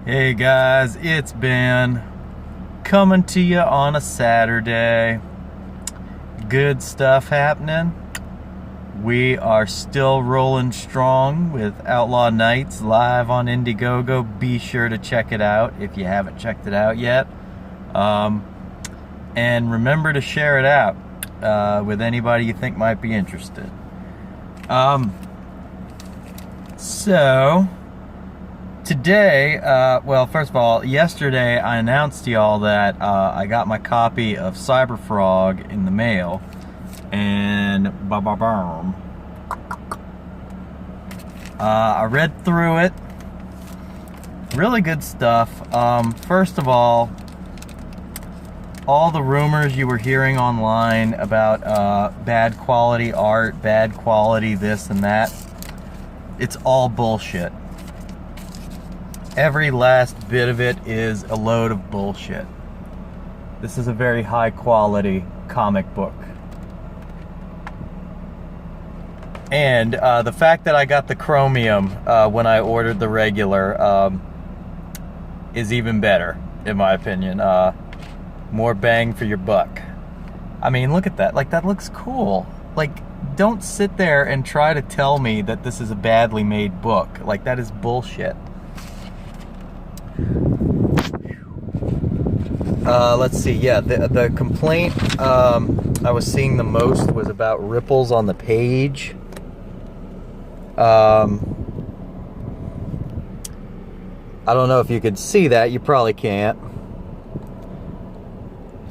Hey guys, it's Ben coming to you on a Saturday. Good stuff happening. We are still rolling strong with Outlaw Nights live on Indiegogo. Be sure to check it out if you haven't checked it out yet. And remember to share it out with anybody you think might be interested. So today, well, first of all, yesterday I announced to y'all that I got my copy of Cyberfrog in the mail, and I read through it. Really good stuff. First of all the rumors you were hearing online about bad quality art, bad quality this and that, it's all bullshit. Every last bit of it is a load of bullshit. This is a very high quality comic book. And the fact that I got the chromium when I ordered the regular is even better, in my opinion. More bang for your buck. I mean, look at that. Like, that looks cool. Like, don't sit there and try to tell me that this is a badly made book. Like, that is bullshit. Let's see. Yeah, the complaint I was seeing the most was about ripples on the page. I don't know if you could see that. You probably can't.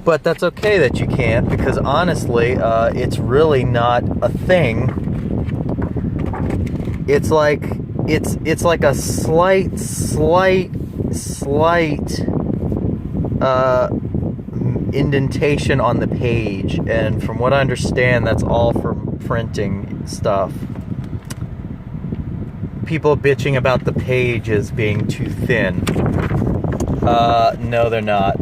But that's okay that you can't, because honestly, it's really not a thing. It's like a slight indentation on the page, and from what I understand, that's all for printing stuff. People bitching about the pages being too thin. No, they're not.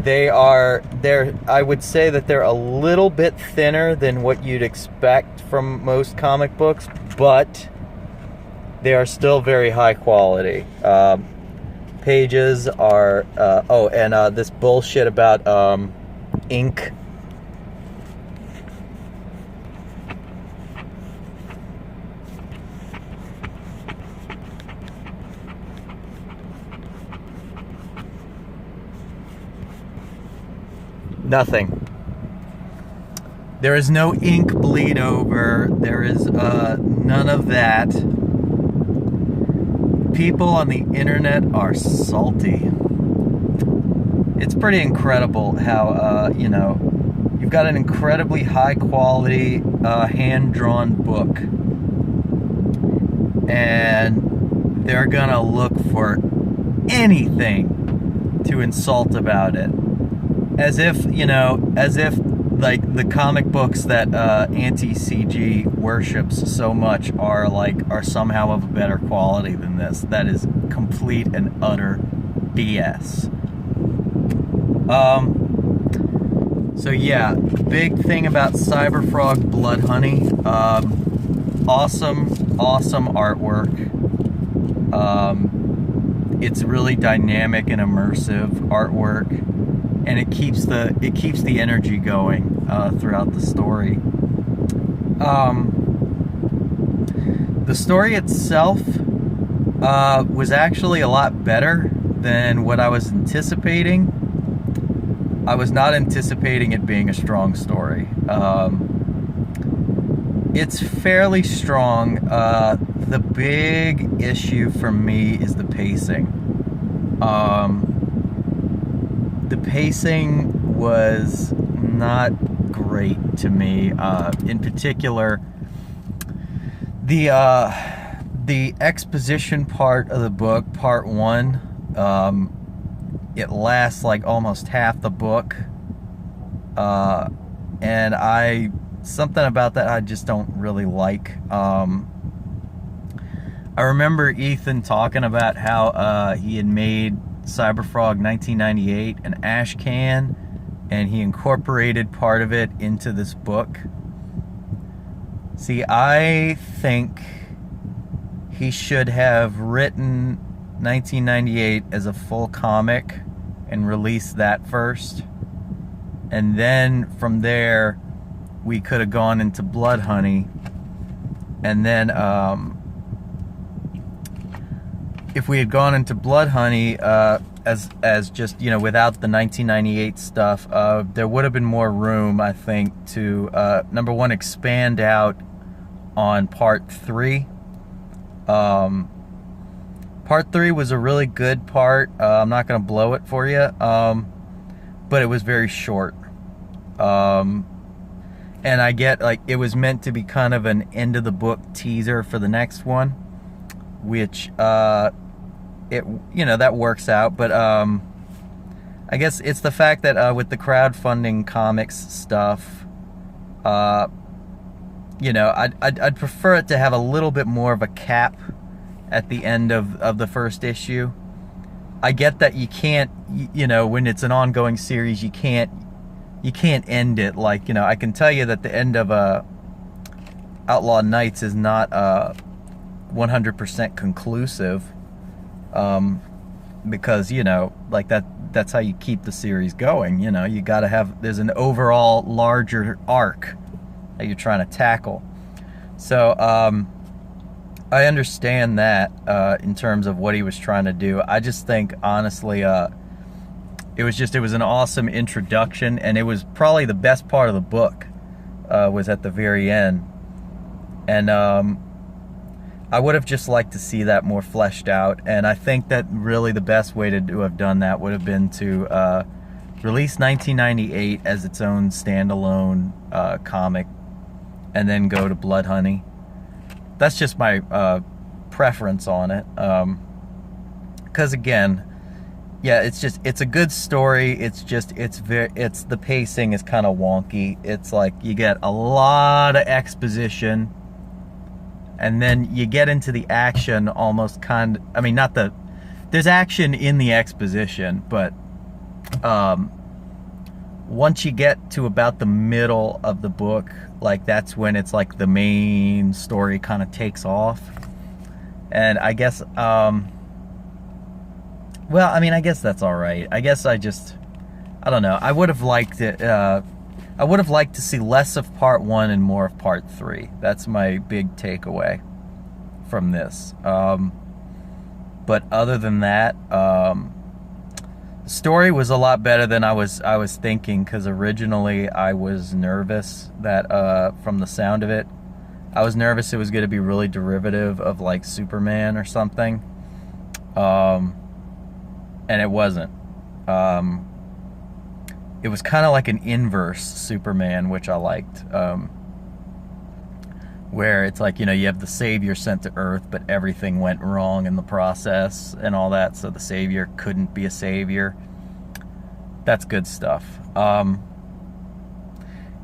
I would say that they're a little bit thinner than what you'd expect from most comic books, but they are still very high quality. Pages are, this bullshit about ink. Nothing. There is no ink bleed over. There is none of that. People on the internet are salty. It's pretty incredible how, you've got an incredibly high quality hand-drawn book, and they're gonna look for anything to insult about it. As if like the comic books that anti-CG worships so much are somehow of a better quality than this. That is complete and utter BS. So yeah, big thing about Cyberfrog Blood Honey. Awesome artwork. It's really dynamic and immersive artwork, and it keeps the energy going throughout the story. The story itself was actually a lot better than what I was anticipating. I was not anticipating it being a strong story. It's fairly strong. The big issue for me is the pacing. The pacing was not great to me. In particular, the exposition part of the book, part one, it lasts like almost half the book, and something about that I just don't really like. I remember Ethan talking about how he had made Cyberfrog 1998 an ash can, and he incorporated part of it into this book. See, I think he should have written 1998 as a full comic and release that first, and then from there we could have gone into Blood Honey, and then if we had gone into Blood Honey as just, you know, without the 1998 stuff, there would have been more room, I think, to number one, expand out on part 3. Part 3 was a really good part. I'm not going to blow it for you, but it was very short. And I get, like, it was meant to be kind of an end of the book teaser for the next one, which it, you know, that works out. But I guess it's the fact that with the crowdfunding comics stuff, you know, I'd prefer it to have a little bit more of a cap at the end of the first issue. I get that you can't, you know, when it's an ongoing series, you can't end it. Like, you know, I can tell you that the end of OutlawNights is not 100% conclusive, because, you know, like that's how you keep the series going. You know, you gotta have, there's an overall larger arc that you're trying to tackle. So I understand that in terms of what he was trying to do. I just think, honestly, it was an awesome introduction, and it was probably the best part of the book, was at the very end. And I would have just liked to see that more fleshed out, and I think that really the best way to have done that would have been to release 1998 as its own standalone comic, and then go to Blood Honey. That's just my preference on it, because again, yeah, it's a good story. It's the pacing is kind of wonky. It's like you get a lot of exposition, and then you get into the action almost kind of, I mean, there's action in the exposition, but once you get to about the middle of the book, like, that's when it's like the main story kind of takes off. And I guess, well, I mean, I guess that's all right. I guess I don't know. I would have liked it. I would have liked to see less of part 1 and more of part 3. That's my big takeaway from this. But other than that, the story was a lot better than I was thinking, because originally I was nervous that from the sound of it, I was nervous it was going to be really derivative of, like, Superman or something. And it wasn't. It was kind of like an inverse Superman, which I liked. Where it's like, you know, you have the Savior sent to Earth, but everything went wrong in the process and all that, so the Savior couldn't be a savior. That's good stuff. And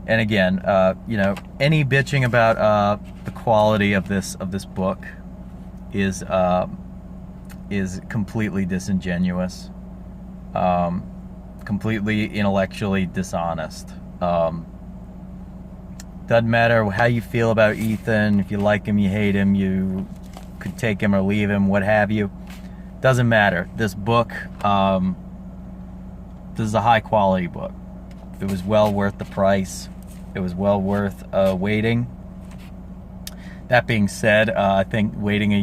again, you know, any bitching about the quality of this book is completely disingenuous, completely intellectually dishonest. Doesn't matter how you feel about Ethan, if you like him, you hate him, you could take him or leave him, what have you. Doesn't matter. This book, this is a high quality book. It was well worth the price. It was well worth waiting. That being said, I think waiting a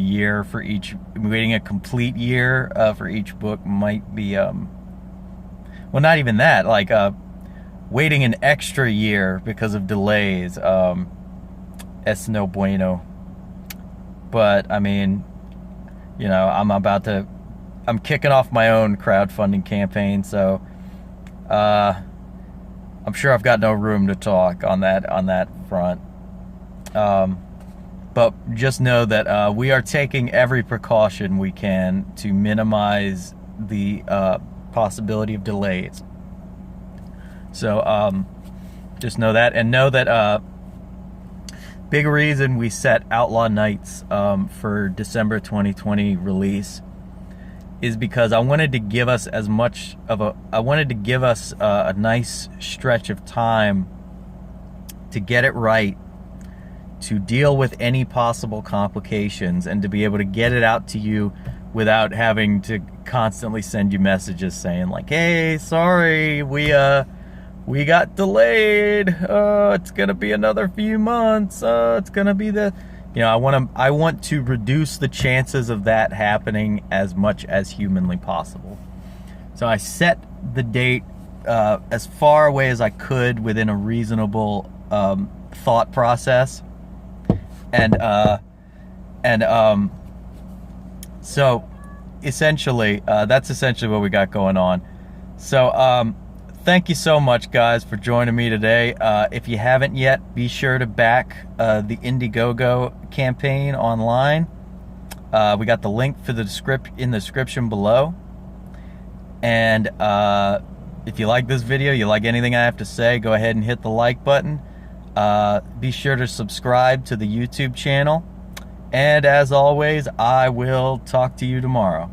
complete year for each book might be, well, not even that, like, waiting an extra year because of delays, es no bueno. But, I mean, you know, I'm kicking off my own crowdfunding campaign, so I'm sure I've got no room to talk on that front. But just know that we are taking every precaution we can to minimize the possibility of delays. So just know that, and know that big reason we set OutlawNights for December 2020 release is because I wanted to give us a nice stretch of time to get it right, to deal with any possible complications, and to be able to get it out to you without having to constantly send you messages saying like, hey, sorry, we got delayed, it's gonna be another few months, it's gonna be the, you know, I want to reduce the chances of that happening as much as humanly possible. So I set the date as far away as I could within a reasonable thought process, and so essentially that's essentially what we got going on. So thank you so much, guys, for joining me today. If you haven't yet, be sure to back the Indiegogo campaign online. We got the link for the in the description below. And if you like this video, you like anything I have to say, go ahead and hit the like button. Be sure to subscribe to the YouTube channel. And as always, I will talk to you tomorrow.